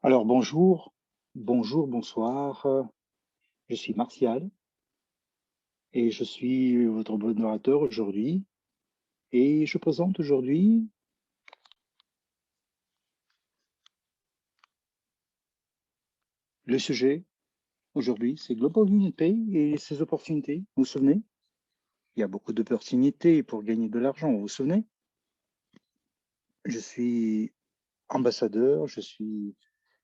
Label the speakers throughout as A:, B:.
A: Alors bonjour, bonsoir, je suis Martial et je suis votre modérateur aujourd'hui et je présente aujourd'hui le sujet aujourd'hui, c'est Global Union Pay et ses opportunités. Vous vous souvenez? Il y a beaucoup d'opportunités pour gagner de l'argent, vous vous souvenez? Je suis ambassadeur, je suis,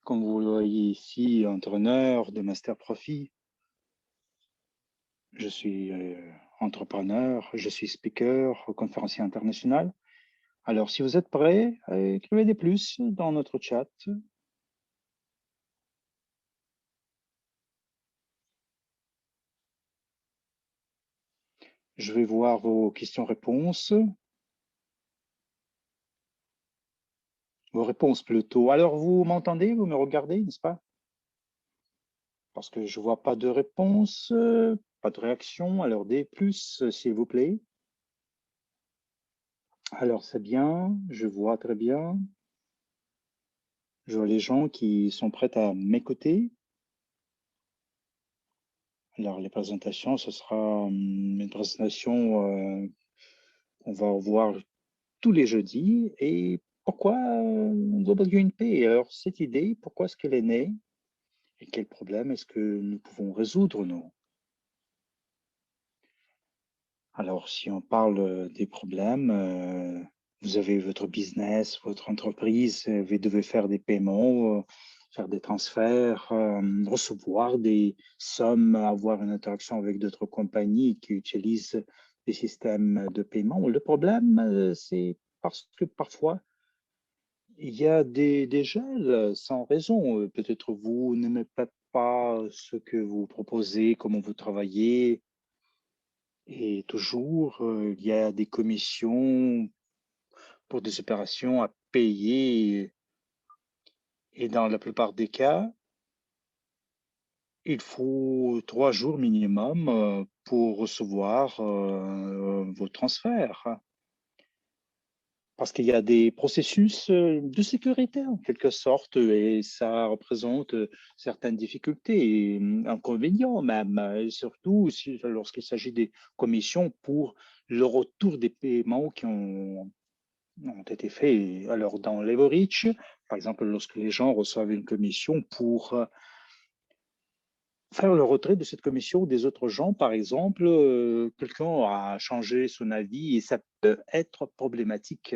A: comme vous le voyez ici, entraîneur de Master Profit, je suis entrepreneur, je suis speaker, conférencier international. Alors, si vous êtes prêts, écrivez des plus dans notre chat. Je vais voir vos questions-réponses. Vos réponses plutôt. Alors, vous m'entendez? Vous me regardez, n'est-ce pas? Parce que je ne vois pas de réponse, pas de réaction. Alors, des plus, s'il vous plaît. Alors, c'est bien. Je vois très bien. Je vois les gens qui sont prêts à m'écouter. Alors, les présentations, ce sera une présentation qu'on va voir tous les jeudis. Et pourquoi Global UNP? Alors, cette idée, pourquoi est-ce qu'elle est née? Et quel problème est-ce que nous pouvons résoudre, nous? Alors, si on parle des problèmes, vous avez votre business, votre entreprise, vous devez faire des paiements, faire des transferts, recevoir des sommes, avoir une interaction avec d'autres compagnies qui utilisent des systèmes de paiement. Le problème, c'est parce que parfois, il y a des gels sans raison. Peut-être vous n'aimez pas ce que vous proposez, comment vous travaillez, et toujours il y a des commissions pour des opérations à payer. Et dans la plupart des cas, il faut 3 jours minimum pour recevoir vos transferts. Parce qu'il y a des processus de sécurité en quelque sorte et ça représente certaines difficultés et inconvénients même, surtout lorsqu'il s'agit des commissions pour le retour des paiements qui ont été faits. Alors dans leverage, par exemple, lorsque les gens reçoivent une commission pour faire le retrait de cette commission des autres gens, par exemple, quelqu'un a changé son avis et ça peut être problématique.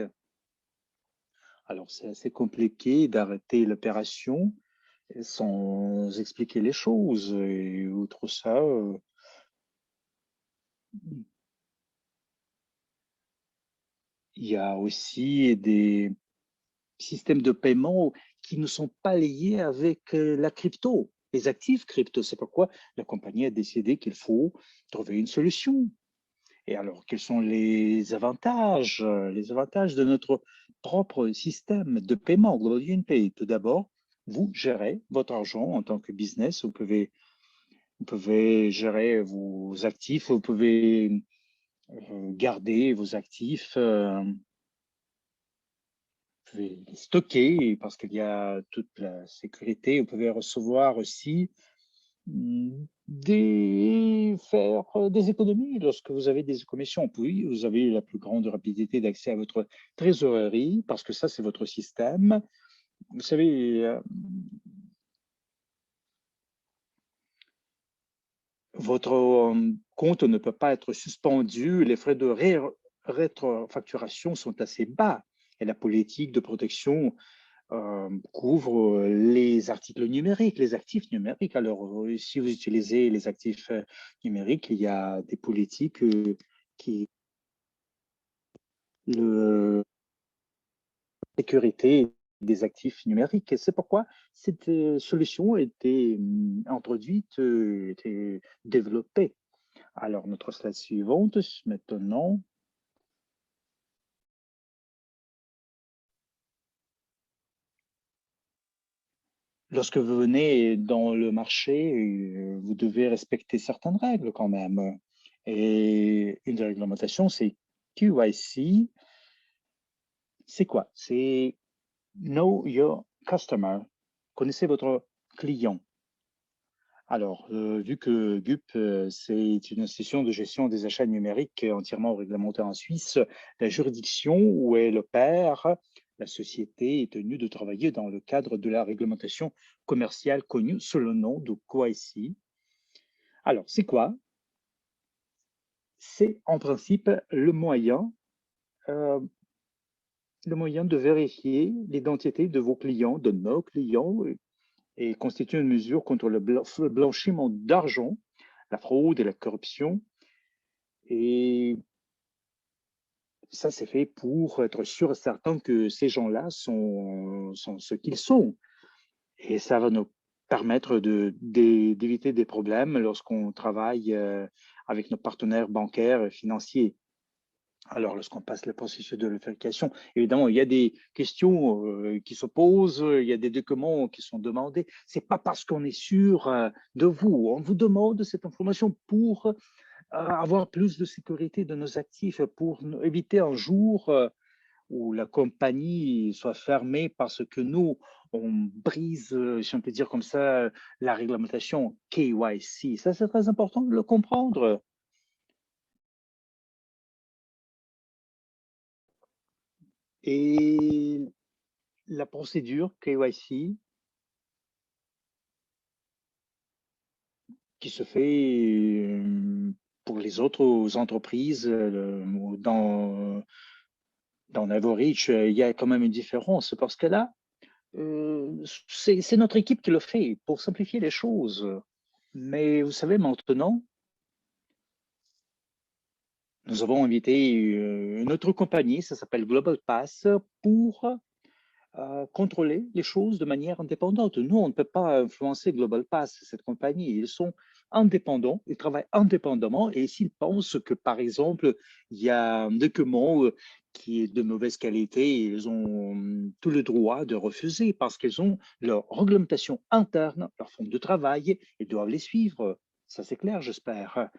A: Alors, c'est assez compliqué d'arrêter l'opération sans expliquer les choses. Et outre ça, il y a aussi des systèmes de paiement qui ne sont pas liés avec la crypto, les actifs crypto. C'est pourquoi la compagnie a décidé qu'il faut trouver une solution. Et alors, quels sont les avantages? Les avantages de notre propre système de paiement, Global UnPay. Tout d'abord, vous gérez votre argent en tant que business. Vous pouvez gérer vos actifs, vous pouvez garder vos actifs, vous pouvez les stocker parce qu'il y a toute la sécurité. Vous pouvez recevoir aussi faire des économies lorsque vous avez des commissions. Puis, vous avez la plus grande rapidité d'accès à votre trésorerie parce que ça, c'est votre système. Vous savez, votre compte ne peut pas être suspendu. Les frais de rétrofacturation sont assez bas et la politique de protection couvre les articles numériques, les actifs numériques. Alors, si vous utilisez les actifs numériques, il y a des politiques qui le sécurité des actifs numériques. Et c'est pourquoi cette solution a été introduite, été développée. Alors, notre slide suivante, maintenant. Lorsque vous venez dans le marché, vous devez respecter certaines règles quand même. Et une des réglementations, c'est QIC. C'est quoi? C'est Know Your Customer. connaissez votre client. Alors, vu que GUP, c'est une institution de gestion des achats numériques entièrement réglementée en Suisse, la juridiction où elle opère, la société est tenue de travailler dans le cadre de la réglementation commerciale connue sous le nom de KYC. Alors, c'est quoi? C'est en principe euh, le moyen de vérifier l'identité de vos clients, de nos clients, et constitue une mesure contre le blanchiment d'argent, la fraude et la corruption. Et ça, c'est fait pour être sûr et certain que ces gens-là sont ce qu'ils sont. Et ça va nous permettre d'éviter des problèmes lorsqu'on travaille avec nos partenaires bancaires et financiers. Alors, lorsqu'on passe le processus de vérification, évidemment, il y a des questions qui se posent, il y a des documents qui sont demandés. Ce n'est pas parce qu'on est sûr de vous. On vous demande cette information pour avoir plus de sécurité de nos actifs, pour éviter un jour où la compagnie soit fermée parce que nous, on brise, si on peut dire comme ça, la réglementation KYC. Ça, c'est très important de le comprendre. Et la procédure KYC qui se fait pour les autres entreprises dans Average, il y a quand même une différence parce que là, c'est notre équipe qui le fait pour simplifier les choses. Mais vous savez, maintenant, nous avons invité une autre compagnie, ça s'appelle Global Pass, pour contrôler les choses de manière indépendante. Nous, on ne peut pas influencer Global Pass, cette compagnie. Ils sont indépendants, ils travaillent indépendamment et s'ils pensent que, par exemple, il y a un document qui est de mauvaise qualité, ils ont tout le droit de refuser parce qu'ils ont leur réglementation interne, leur forme de travail, ils doivent les suivre. Ça, c'est clair, j'espère.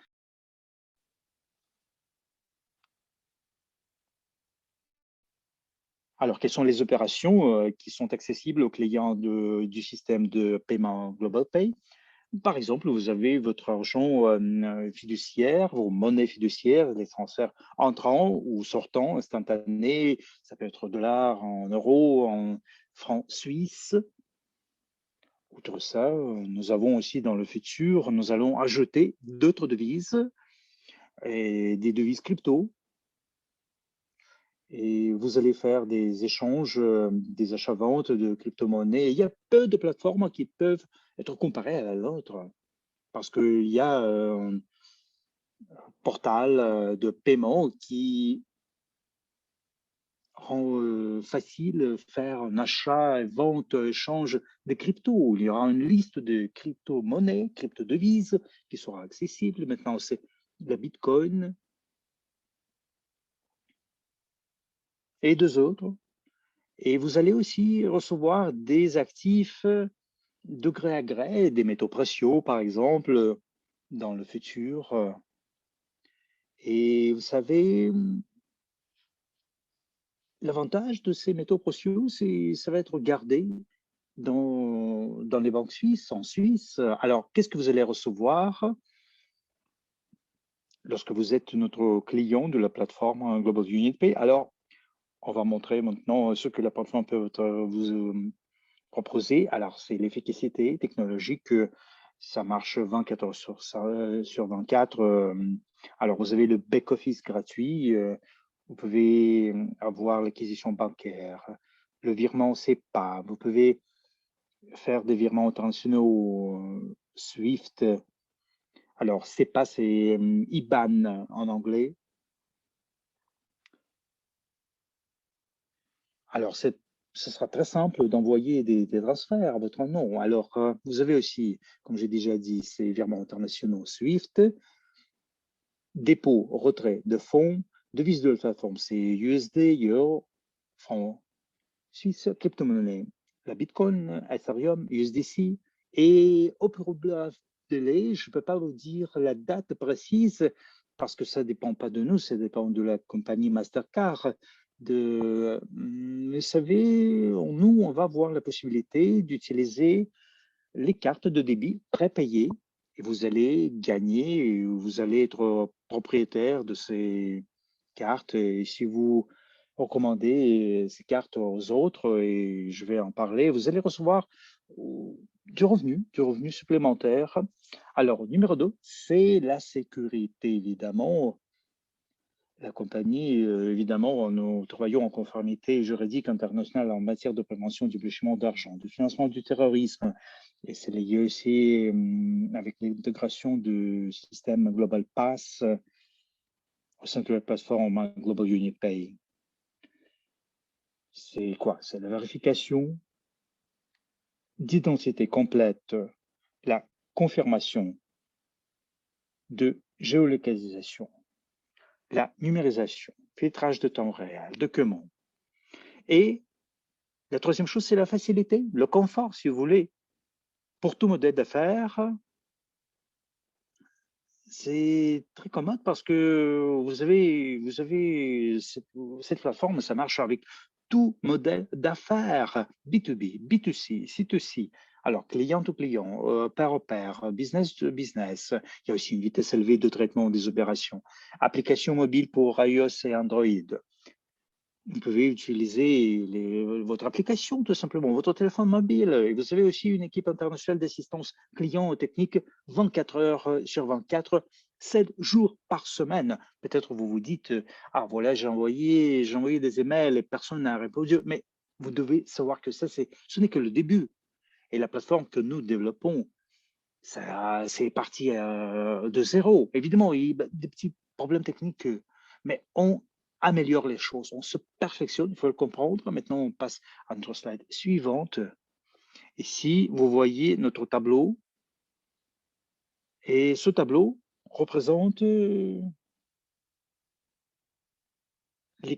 A: Alors, quelles sont les opérations qui sont accessibles aux clients du système de paiement Global Pay? Par exemple, vous avez votre argent fiduciaire, vos monnaies fiduciaires, les transferts entrants ou sortants instantanés. Ça peut être dollars, en euros, en francs suisses. Outre ça, nous avons aussi dans le futur, nous allons ajouter d'autres devises et des devises crypto. Et vous allez faire des échanges, des achats-ventes de crypto-monnaies. Il y a peu de plateformes qui peuvent être comparées à l'autre parce qu'il y a un portal de paiement qui rend facile faire un achat, vente, échange de crypto. Il y aura une liste de crypto-monnaies, crypto-devises qui sera accessible. Maintenant, c'est la Bitcoin et deux autres. Et vous allez aussi recevoir des actifs de gré à gré, des métaux précieux, par exemple, dans le futur. Et vous savez, l'avantage de ces métaux précieux, ça va être gardé dans les banques suisses, en Suisse. Alors, qu'est-ce que vous allez recevoir lorsque vous êtes notre client de la plateforme Global Union Pay? Alors, on va montrer maintenant ce que la plateforme peut vous proposer. Alors, c'est l'efficacité technologique. Ça marche 24 heures sur 24. Alors, vous avez le back-office gratuit. Vous pouvez avoir l'acquisition bancaire, le virement SEPA. Vous pouvez faire des virements internationaux SWIFT. Alors, SEPA, c'est IBAN en anglais. Alors, ce sera très simple d'envoyer des transferts à votre nom. Alors, vous avez aussi, comme j'ai déjà dit, ces virements internationaux SWIFT, dépôt, retrait de fonds, devise de la plateforme, c'est USD, Euro, francs suisse, crypto-monnaie, la Bitcoin, Ethereum, USDC, et au probable délai, je ne peux pas vous dire la date précise parce que ça ne dépend pas de nous, ça dépend de la compagnie Mastercard. Vous savez, nous, on va avoir la possibilité d'utiliser les cartes de débit prépayées et vous allez gagner, et vous allez être propriétaire de ces cartes. Et si vous recommandez ces cartes aux autres, et je vais en parler, vous allez recevoir euh, du revenu supplémentaire. Alors, numéro 2, c'est la sécurité, évidemment. La compagnie, évidemment, nous travaillons en conformité juridique internationale en matière de prévention du blanchiment d'argent, du financement du terrorisme. Et c'est lié aussi avec l'intégration du système Global Pass au sein de la plateforme Global Unit Pay. C'est quoi? C'est la vérification d'identité complète, la confirmation de géolocalisation, la numérisation, filtrage de temps réel, documents. Et la troisième chose, c'est la facilité, le confort, si vous voulez. Pour tout modèle d'affaires, c'est très commode parce que cette plateforme, ça marche avec tout modèle d'affaires, B2B, B2C, C2C. Alors, client to client, pair au pair, business to business. Il y a aussi une vitesse élevée de traitement des opérations. Application mobile pour iOS et Android. Vous pouvez utiliser votre application, tout simplement, votre téléphone mobile. Et vous avez aussi une équipe internationale d'assistance client technique 24 heures sur 24, 7 jours par semaine. Peut-être vous vous dites, ah voilà, j'ai envoyé des emails et personne n'a répondu. Mais vous devez savoir que ce n'est que le début. Et la plateforme que nous développons, c'est parti de zéro. Évidemment, il y a des petits problèmes techniques, mais on améliore les choses, on se perfectionne, il faut le comprendre. Maintenant, on passe à notre slide suivante. Ici, vous voyez notre tableau. Et ce tableau représente les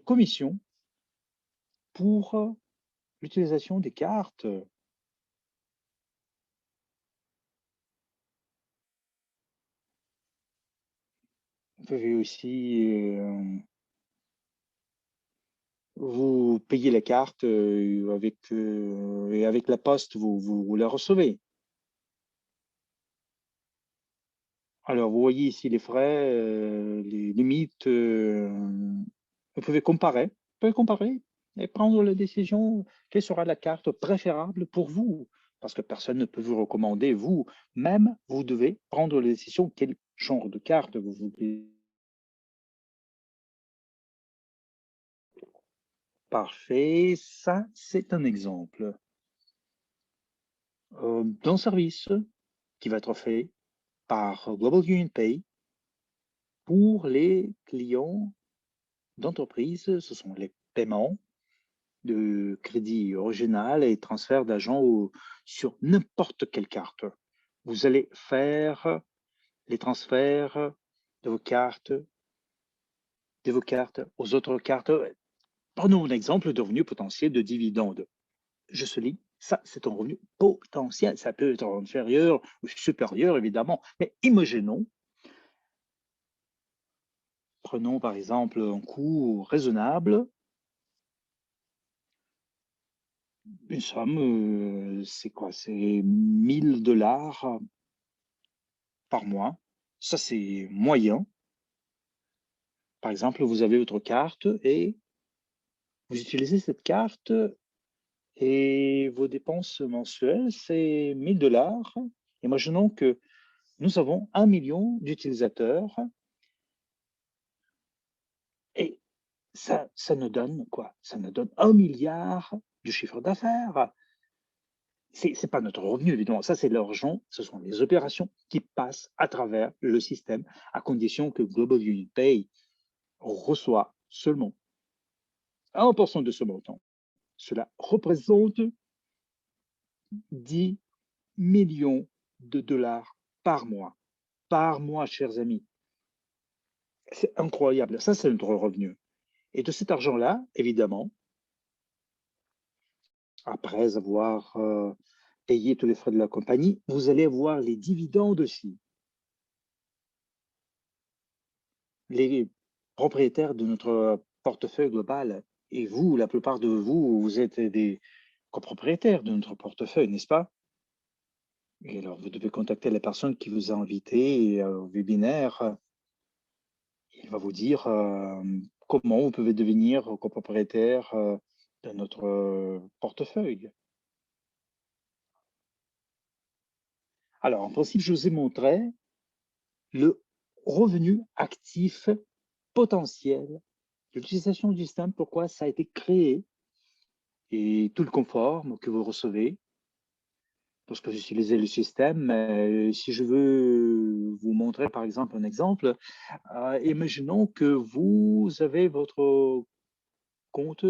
A: commissions pour l'utilisation des cartes. Vous pouvez aussi vous payez la carte et avec la poste, vous la recevez. Alors, vous voyez ici les frais, les limites. Vous pouvez comparer et prendre la décision quelle sera la carte préférable pour vous. Parce que personne ne peut vous recommander, vous-même, vous devez prendre la décision quel genre de carte vous voulez. Parfait, ça, c'est un exemple d'un service qui va être fait par Global Union Pay pour les clients d'entreprise. Ce sont les paiements de crédit original et transfert d'argent sur n'importe quelle carte. Vous allez faire les transferts de vos cartes aux autres cartes. Prenons un exemple de revenu potentiel de dividende. Je souligne, ça, c'est un revenu potentiel. Ça peut être inférieur ou supérieur, évidemment. Mais imaginons, prenons par exemple un coût raisonnable. Une somme, c'est quoi? C'est 1 000 $ par mois. Ça, c'est moyen. Par exemple, vous avez votre carte et vous utilisez cette carte et vos dépenses mensuelles, c'est 1 000 $. Imaginons que nous avons 1 million d'utilisateurs et ça nous donne quoi? Ça nous donne 1 milliard de chiffre d'affaires. C'est pas notre revenu, évidemment. Ça, c'est l'argent, ce sont les opérations qui passent à travers le système, à condition que Global Unit Pay reçoit seulement 1% de ce montant. Cela représente 10 millions de dollars par mois. Par mois, chers amis. C'est incroyable. Ça, c'est notre revenu. Et de cet argent-là, évidemment, après avoir payé tous les frais de la compagnie, vous allez avoir les dividendes aussi. Les propriétaires de notre portefeuille global, Et vous, la plupart de vous, vous êtes des copropriétaires de notre portefeuille, n'est-ce pas? Et alors, vous devez contacter la personne qui vous a invité au webinaire. Il va vous dire comment vous pouvez devenir copropriétaire de notre portefeuille. Alors, en principe, je vous ai montré le revenu actif potentiel, l'utilisation du système, pourquoi ça a été créé et tout le confort que vous recevez lorsque vous utilisez le système. Si je veux vous montrer par exemple un exemple, imaginons que vous avez votre compte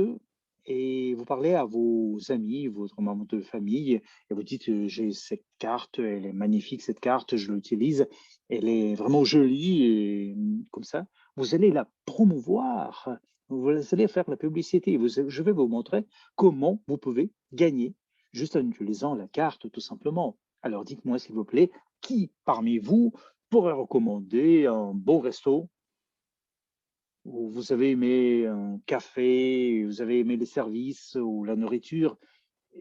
A: et vous parlez à vos amis, votre membre de famille, et vous dites, j'ai cette carte, elle est magnifique, cette carte, je l'utilise, elle est vraiment jolie, et comme ça, vous allez la promouvoir, vous allez faire la publicité. Je vais vous montrer comment vous pouvez gagner juste en utilisant la carte, tout simplement. Alors dites-moi, s'il vous plaît, qui parmi vous pourrait recommander un bon resto ou vous avez aimé un café, vous avez aimé les services ou la nourriture,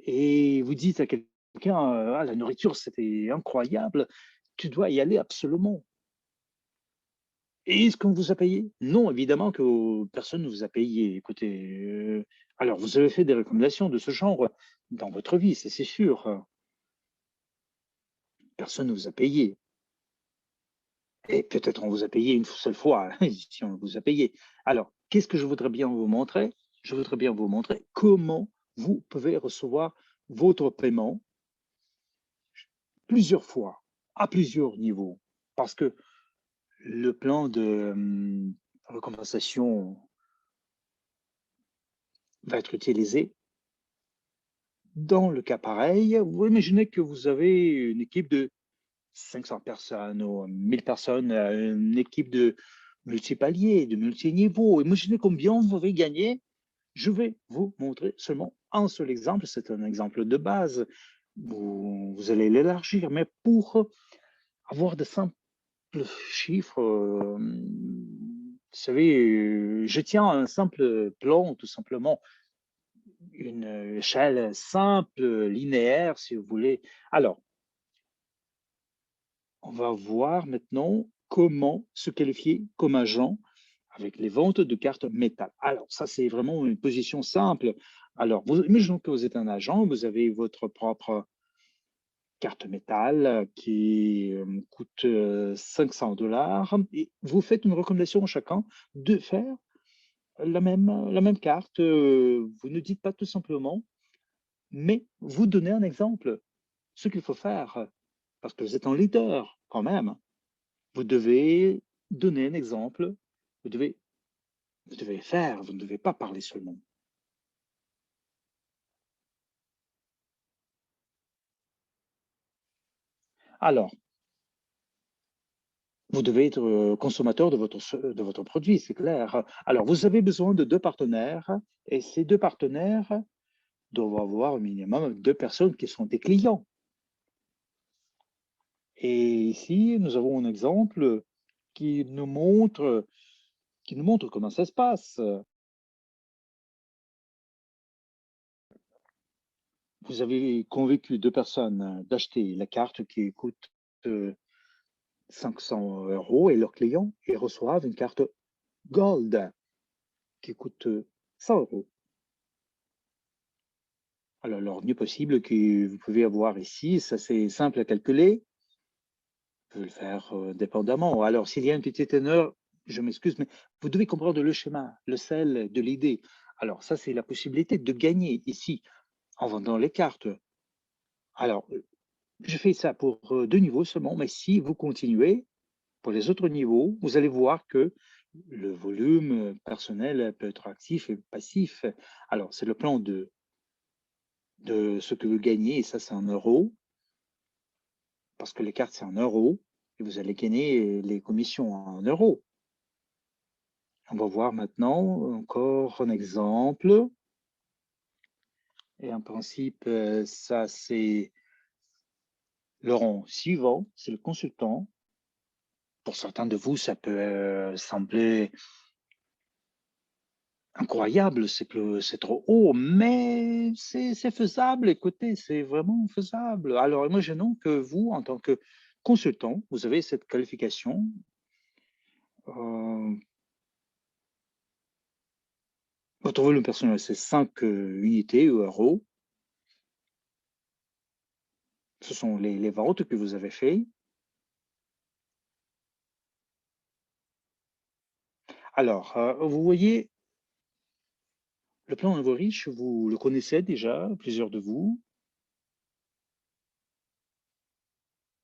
A: et vous dites à quelqu'un, ah, la nourriture, c'était incroyable, tu dois y aller absolument. Et est-ce qu'on vous a payé? Non, évidemment que personne ne vous a payé. Écoutez, alors vous avez fait des recommandations de ce genre dans votre vie, c'est sûr. Personne ne vous a payé. Et peut-être on vous a payé une seule fois, si on vous a payé. Alors, qu'est-ce que je voudrais bien vous montrer? Je voudrais bien vous montrer comment vous pouvez recevoir votre paiement plusieurs fois, à plusieurs niveaux. Parce que le plan de recompensation va être utilisé dans le cas pareil. Vous imaginez que vous avez une équipe de 500 personnes ou 1000 personnes, une équipe de multipaliers, de multiniveaux. Imaginez combien vous avez gagné. Je vais vous montrer seulement un seul exemple. C'est un exemple de base. Vous allez l'élargir, mais pour avoir de simples chiffres, vous savez, je tiens un simple plan, tout simplement, une échelle simple, linéaire, si vous voulez. Alors, on va voir maintenant comment se qualifier comme agent avec les ventes de cartes métal. Alors, ça, c'est vraiment une position simple. Alors, imaginons que vous êtes un agent, vous avez votre propre carte métal qui coûte 500 $ et vous faites une recommandation à chacun de faire la même carte. Vous ne dites pas tout simplement, mais vous donnez un exemple, ce qu'il faut faire, parce que vous êtes un leader quand même. Vous devez donner un exemple, vous devez, vous devez faire, vous ne devez pas parler seulement. Alors, vous devez être consommateur de votre produit, c'est clair. Alors, vous avez besoin de deux partenaires et ces deux partenaires doivent avoir au minimum deux personnes qui sont des clients. Et ici, nous avons un exemple qui nous montre, qui nous montre comment ça se passe. Vous avez convaincu deux personnes d'acheter la carte qui coûte 500 € et leurs clients, ils reçoivent une carte Gold qui coûte 100 €. Alors, le revenu possible que vous pouvez avoir ici, ça c'est simple à calculer. Vous pouvez le faire dépendamment. Alors, s'il y a une petite erreur, je m'excuse, mais vous devez comprendre le schéma, le sel de l'idée. Alors, ça, c'est la possibilité de gagner ici en vendant les cartes. Alors, je fais ça pour deux niveaux seulement, mais si vous continuez pour les autres niveaux, vous allez voir que le volume personnel peut être actif et passif. Alors, c'est le plan de ce que vous gagnez, et ça, c'est en euros, parce que les cartes, c'est en euros, et vous allez gagner les commissions en euros. On va voir maintenant encore un exemple. Et en principe, ça, c'est le rang suivant, c'est le consultant. Pour certains de vous, ça peut sembler incroyable, c'est trop haut, mais c'est faisable. Écoutez, c'est vraiment faisable. Alors, imaginons que vous, en tant que consultant, vous avez cette qualification. euh, Votre volume personnel, c'est 5 unités ou euros. Ce sont les ventes que vous avez faites. Alors, vous voyez, le plan Nouveau Riche, vous le connaissez déjà, plusieurs de vous.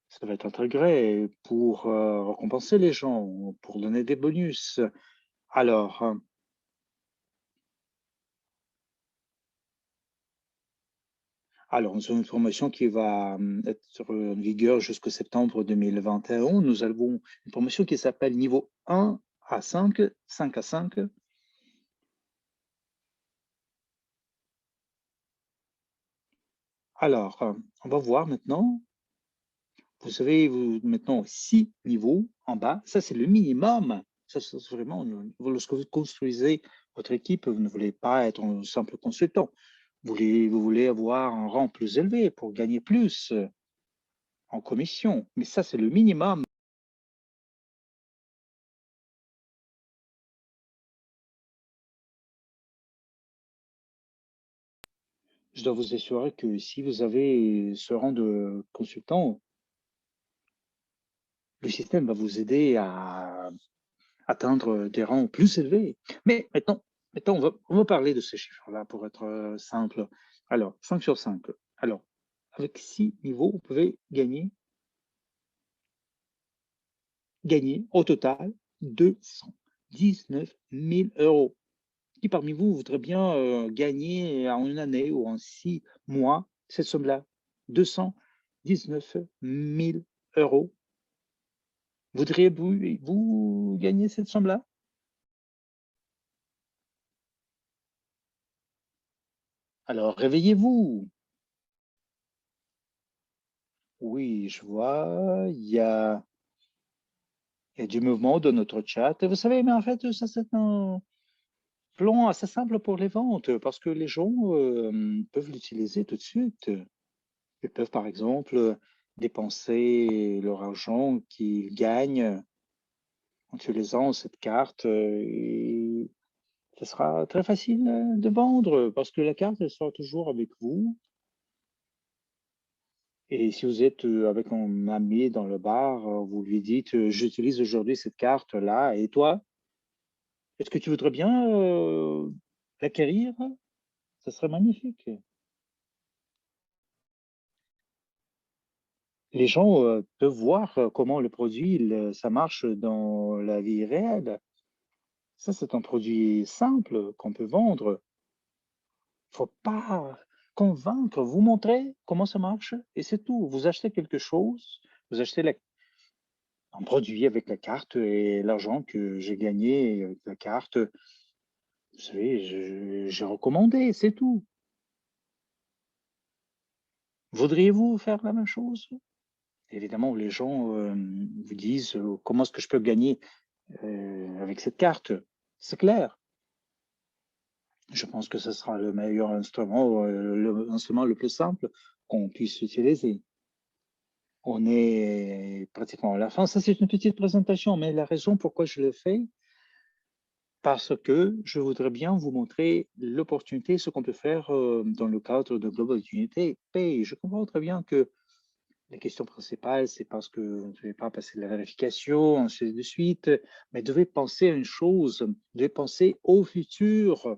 A: Ça va être intégré pour récompenser les gens, pour donner des bonus. Alors, nous avons une formation qui va être en vigueur jusqu'au septembre 2021. Nous avons une promotion qui s'appelle niveau 1 à 5, 5 à 5. Alors, on va voir maintenant. Vous avez maintenant 6 niveaux en bas. Ça, c'est le minimum. Ça, c'est vraiment, lorsque vous construisez votre équipe, vous ne voulez pas être un simple consultant. Vous voulez avoir un rang plus élevé pour gagner plus en commission. Mais ça, c'est le minimum. Je dois vous assurer que si vous avez ce rang de consultant, le système va vous aider à atteindre des rangs plus élevés. Mais maintenant on va parler de ces chiffres-là pour être simple. Alors, 5 sur 5. Alors, avec 6 niveaux, vous pouvez gagner au total 219 000 euros. Qui parmi vous voudrait bien gagner en une année ou en 6 mois cette somme-là? 219 000 euros. Voudriez-vous gagner cette somme-là? Alors, réveillez-vous. Oui, je vois, il y a du mouvement dans notre chat. Vous savez, mais en fait, ça, c'est un plan assez simple pour les ventes parce que les gens peuvent l'utiliser tout de suite. Ils peuvent, par exemple, dépenser leur argent qu'ils gagnent en utilisant cette carte et ce sera très facile de vendre parce que la carte, elle sera toujours avec vous. Et si vous êtes avec un ami dans le bar, vous lui dites, j'utilise aujourd'hui cette carte-là, et toi, est-ce que tu voudrais bien l'acquérir? Ça serait magnifique. Les gens peuvent voir comment le produit, ça marche dans la vie réelle. Ça, c'est un produit simple qu'on peut vendre. Il ne faut pas convaincre, vous montrer comment ça marche et c'est tout. Vous achetez quelque chose, vous achetez un produit avec la carte et l'argent que j'ai gagné avec la carte, vous savez, j'ai recommandé, c'est tout. Voudriez-vous faire la même chose? Évidemment, les gens vous disent comment est-ce que je peux gagner avec cette carte? C'est clair. Je pense que ce sera le meilleur instrument, l'instrument le plus simple qu'on puisse utiliser. On est pratiquement à la fin. Ça, c'est une petite présentation, mais la raison pourquoi je le fais, parce que je voudrais bien vous montrer l'opportunité, ce qu'on peut faire dans le cadre de Global Unity Pay. Je comprends très bien que la question principale, c'est parce que vous ne devez pas passer la vérification, ainsi de suite, mais devez penser à une chose, devez penser au futur,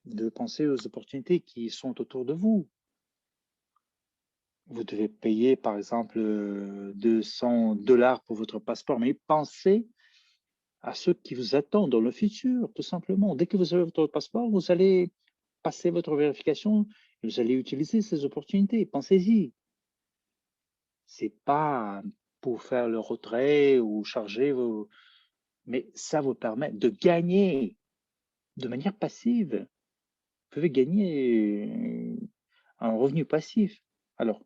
A: de penser aux opportunités qui sont autour de vous. Vous devez payer, par exemple, 200 $ pour votre passeport, mais pensez à ce qui vous attend dans le futur, tout simplement. Dès que vous avez votre passeport, vous allez passer votre vérification, vous allez utiliser ces opportunités. Pensez-y. C'est pas pour faire le retrait ou charger vos... Mais ça vous permet de gagner de manière passive. Vous pouvez gagner un revenu passif. Alors,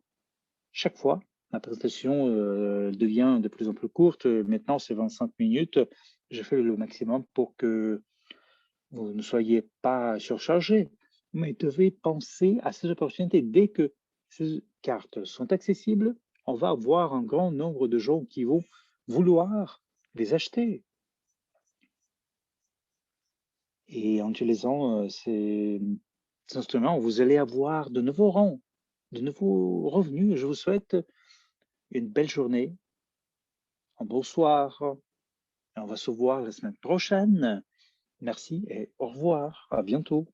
A: chaque fois, ma présentation devient de plus en plus courte. Maintenant, c'est 25 minutes. Je fais le maximum pour que Vous ne soyez pas surchargé, mais devez penser à ces opportunités. Dès que ces cartes sont accessibles, on va avoir un grand nombre de gens qui vont vouloir les acheter. Et en utilisant ces instruments, vous allez avoir de nouveaux rangs, de nouveaux revenus. Je vous souhaite une belle journée, un bonsoir. Et on va se voir la semaine prochaine. Merci et au revoir. À bientôt.